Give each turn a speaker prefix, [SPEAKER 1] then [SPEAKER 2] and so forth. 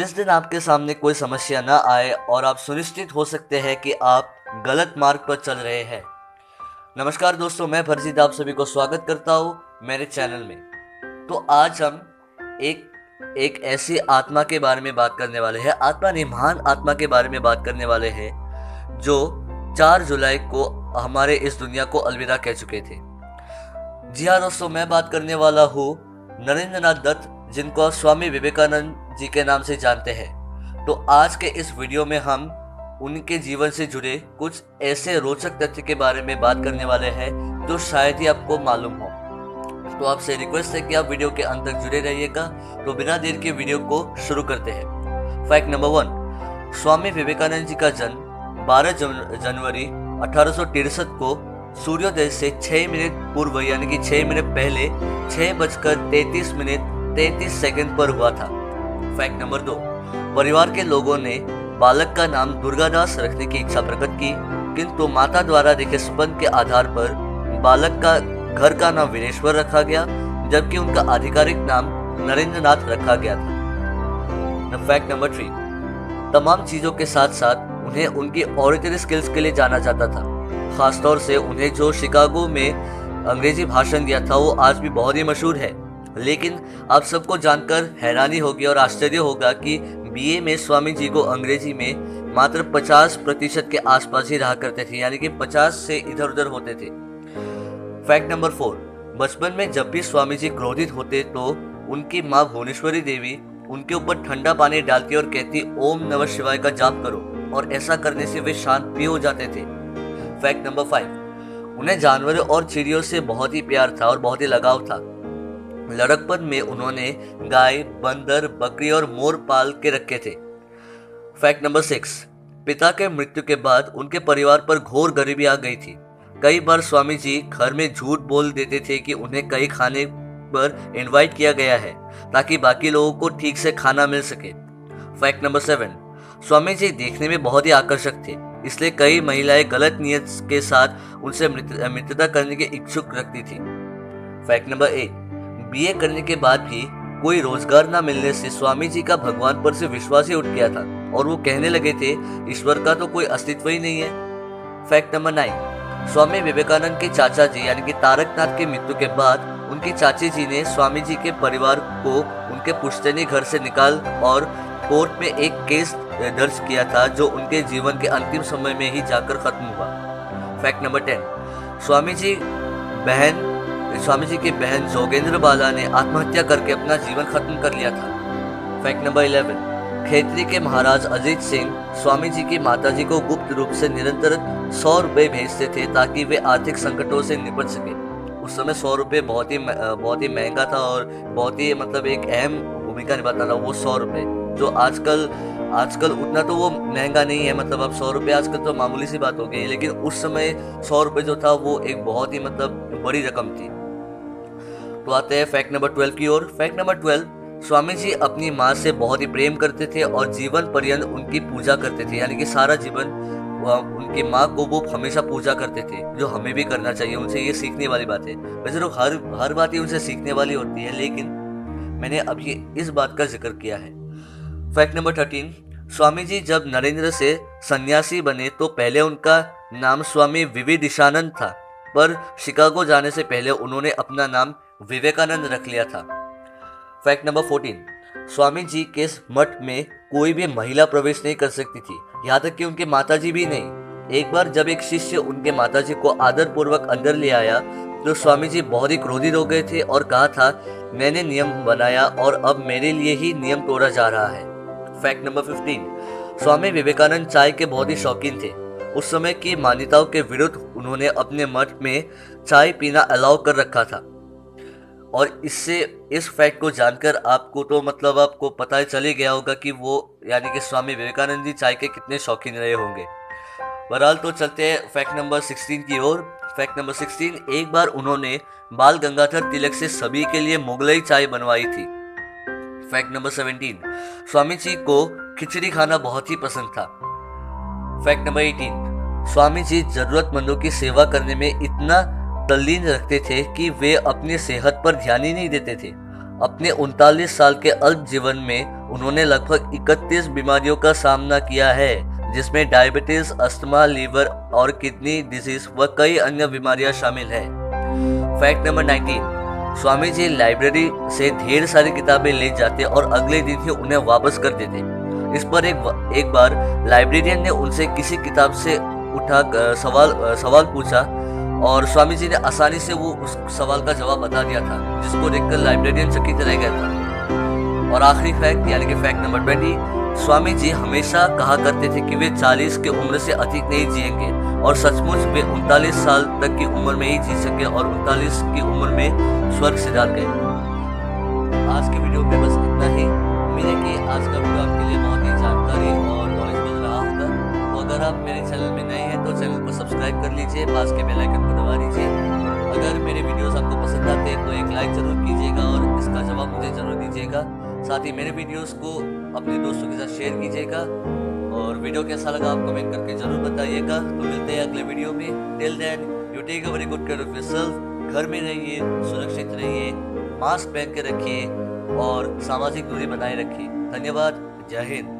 [SPEAKER 1] जिस दिन आपके सामने कोई समस्या न आए और आप सुनिश्चित हो सकते हैं कि आप गलत मार्ग पर चल रहे हैं। नमस्कार दोस्तों, मैं फरजीद आप सभी को स्वागत करता हूँ मेरे चैनल में। तो आज हम एक एक ऐसी आत्मा के बारे में बात करने वाले हैं, आत्मा नहीं महान आत्मा के बारे में बात करने वाले हैं जो 4 जुलाई को हमारे इस दुनिया को अलविदा कह चुके थे। जी हाँ दोस्तों, मैं बात करने वाला हूँ नरेंद्रनाथ दत्त, जिनको आप स्वामी विवेकानंद जी के नाम से जानते हैं। तो आज के इस वीडियो में हम उनके जीवन से जुड़े कुछ ऐसे रोचक तथ्य के बारे में बात करने वाले हैं जो शायद ही आपको मालूम हो। तो आपसे रिक्वेस्ट है कि आप वीडियो के अंत तक जुड़े रहिएगा। तो बिना देर के वीडियो को शुरू करते हैं। फैक्ट नंबर 1, स्वामी विवेकानंद जी का जन्म 12 जनवरी 1863 को सूर्योदय से 6 मिनट पूर्व यानी कि 6 मिनट पहले 6:33 पर हुआ था। फैक्ट नंबर 2, परिवार के लोगों ने बालक का नाम दुर्गादास रखने की इच्छा प्रकट की, किंतु माता द्वारा देखे सपन के आधार पर बालक का घर का नाम वीरेश्वर रखा गया, जबकि उनका आधिकारिक नाम नरेंद्रनाथ रखा गया था। फैक्ट नंबर 3, तमाम चीजों के साथ साथ उन्हें उनकी ऑडिटरी स्किल्स के लिए जाना जाता था। खासतौर से उन्हें जो शिकागो में अंग्रेजी भाषण दिया था वो आज भी बहुत ही मशहूर है। लेकिन आप सबको जानकर हैरानी होगी और आश्चर्य होगा कि बीए में स्वामी जी को अंग्रेजी में मात्र 50% के आसपास ही रहा करते थे, यानी कि 50 से इधर उधर होते थे। फैक्ट नंबर 4, बचपन में जब भी स्वामी जी क्रोधित होते तो उनकी माँ भुवनेश्वरी देवी उनके ऊपर ठंडा पानी डालती और कहती ओम नमः शिवाय का जाप करो, और ऐसा करने से वे शांत भी हो जाते थे। फैक्ट नंबर 5, उन्हें जानवरों और चिड़ियों से बहुत ही प्यार था और बहुत ही लगाव था। लड़कपन में उन्होंने गाय, बंदर, बकरी और मोर पाल के रखे थे। फैक्ट नंबर 6, पिता के मृत्यु के बाद उनके परिवार पर घोर गरीबी आ गई थी। कई बार स्वामी जी घर में झूठ बोल देते थे कि उन्हें कई खाने पर इनवाइट किया गया है ताकि बाकी लोगों को ठीक से खाना मिल सके। फैक्ट नंबर 7, स्वामी जी देखने में बहुत ही आकर्षक थे, इसलिए कई महिलाएं गलत नियत के साथ उनसे मित्रता करने के इच्छुक रखती थी। फैक्ट नंबर 8, बीए करने के बाद भी कोई रोजगार न मिलने से स्वामी जी का भगवान पर से विश्वास ही उठ गया था और वो कहने लगे थे ईश्वर का तो कोई अस्तित्व ही नहीं है। फैक्ट नंबर 9, स्वामी विवेकानंद के चाचा जी यानी कि तारकनाथ के मृत्यु के बाद उनकी चाची जी ने स्वामी जी के परिवार को उनके पुश्तैनी घर से निकाल और कोर्ट में एक केस दर्ज किया था जो उनके जीवन के अंतिम समय में ही जाकर खत्म हुआ। फैक्ट नंबर 10, स्वामी जी की बहन जोगेंद्र बाला ने आत्महत्या करके अपना जीवन खत्म कर लिया था। फैक्ट नंबर 11, खेतरी के महाराज अजीत सिंह स्वामी जी की माताजी को गुप्त रूप से निरंतर 100 रुपए भेजते थे ताकि वे आर्थिक संकटों से निपट सके। उस समय 100 रुपये बहुत ही महंगा था और बहुत ही एक अहम भूमिका निभाता था वो 100 रुपये, जो आजकल उतना तो वो महंगा नहीं है। अब 100 रुपये आजकल तो मामूली सी बात हो गई है, लेकिन उस समय 100 रुपये जो था वो एक बहुत ही बड़ी रकम थी। तो आते हैं फैक्ट नंबर 12 की ओर। फैक्ट नंबर 12, स्वामी जी अपनी माँ से बहुत ही प्रेम करते थे और जीवन पर्यंत उनकी पूजा करते थे, यानी कि सारा जीवन उनकी माँ को वो हमेशा पूजा करते थे, जो हमें भी करना चाहिए। उनसे ये सीखने वाली बात है। वैसे तो हर बात ही उनसे सीखने वाली होती है, लेकिन मैंने अभी इस बात का जिक्र किया है। फैक्ट नंबर 13, स्वामी जी जब नरेंद्र से सन्यासी बने तो पहले उनका नाम स्वामी विवेकानंद था, पर शिकागो जाने से पहले उन्होंने अपना नाम विवेकानंद रख लिया था। फैक्ट नंबर 14, स्वामी जी के मठ में कोई भी महिला प्रवेश नहीं कर सकती थी, यहाँ तक कि उनके माताजी भी नहीं। एक बार जब एक शिष्य उनके माताजी को आदर पूर्वक अंदर ले आया तो स्वामी जी बहुत ही क्रोधित हो गए थे और कहा था मैंने नियम बनाया और अब मेरे लिए ही नियम तोड़ा जा रहा है। फैक्ट नंबर 15, स्वामी विवेकानंद चाय के बहुत ही शौकीन थे। उस समय की मान्यताओं के विरुद्ध उन्होंने अपने मठ में चाय पीना अलाउ कर रखा था, और इस फैक्ट को जानकर आपको तो आपको पता चल ही गया होगा कि वो यानी कि स्वामी विवेकानंद जी चाय के कितने शौकीन रहे होंगे। बहरहाल तो चलते हैं फैक्ट नंबर 16 की ओर। फैक्ट नंबर 16, एक बार उन्होंने बाल गंगाधर तिलक से सभी के लिए मुगलई चाय बनवाई थी। फैक्ट नंबर 17, स्वामी जी को खिचड़ी खाना बहुत ही पसंद था। फैक्ट नंबर 18, स्वामी जी जरूरतमंदों की सेवा करने में इतना तल्लीन रखते थे कि वे अपनी सेहत पर ध्यान ही नहीं देते थे। अपने 39 साल के अल्प जीवन में उन्होंने लगभग 31 बीमारियों का सामना किया है, जिसमें डायबिटीज, अस्थमा, लीवर और किडनी डिजीज व कई अन्य बीमारियां शामिल हैं। Fact number 19, Swami ji library से ढेर सारी किताबें ले जाते और अगले दिन ही उन्हें वापस कर देते। इस पर एक बार लाइब्रेरियन ने उनसे किसी किताब से उठा सवाल पूछा और स्वामी जी ने आसानी से वो उस सवाल का जवाब बता दिया था, जिसको देखकर लाइब्रेरियन चकित रह गया था। और आखिरी फैक्ट यानी कि फैक्ट नंबर 20, स्वामी जी हमेशा कहा करते थे कि वे 40 की उम्र से अधिक नहीं जिएंगे और सचमुच वे 39 साल तक की उम्र में ही जी सके और 39 की उम्र में स्वर्ग सिधार गए। आज की वीडियो में बस इतना ही। उम्मीद है कि आज का वीडियो आपके लिए बहुत ही जानकारी और नॉलेजेबल रहा होगा। तो अगर आप मेरे चैनल में नए हैं तो चैनल को सब्सक्राइब कर लीजिए, पास के बेल आइकन को दबा दीजिए। अगर मेरे वीडियोस आपको पसंद आते हैं तो एक लाइक जरूर कीजिएगा और इसका जवाब मुझे जरूर दीजिएगा। साथ ही मेरे वीडियोस को अपने दोस्तों के साथ शेयर कीजिएगा और वीडियो कैसा लगा आप कमेंट करके जरूर बताइएगा। तो मिलते हैं अगले वीडियो में। Till then you take a very good care of yourself. घर में रहिए, सुरक्षित रहिए, मास्क पहन के रखिए और सामाजिक दूरी बनाए रखिए। धन्यवाद। जय हिंद।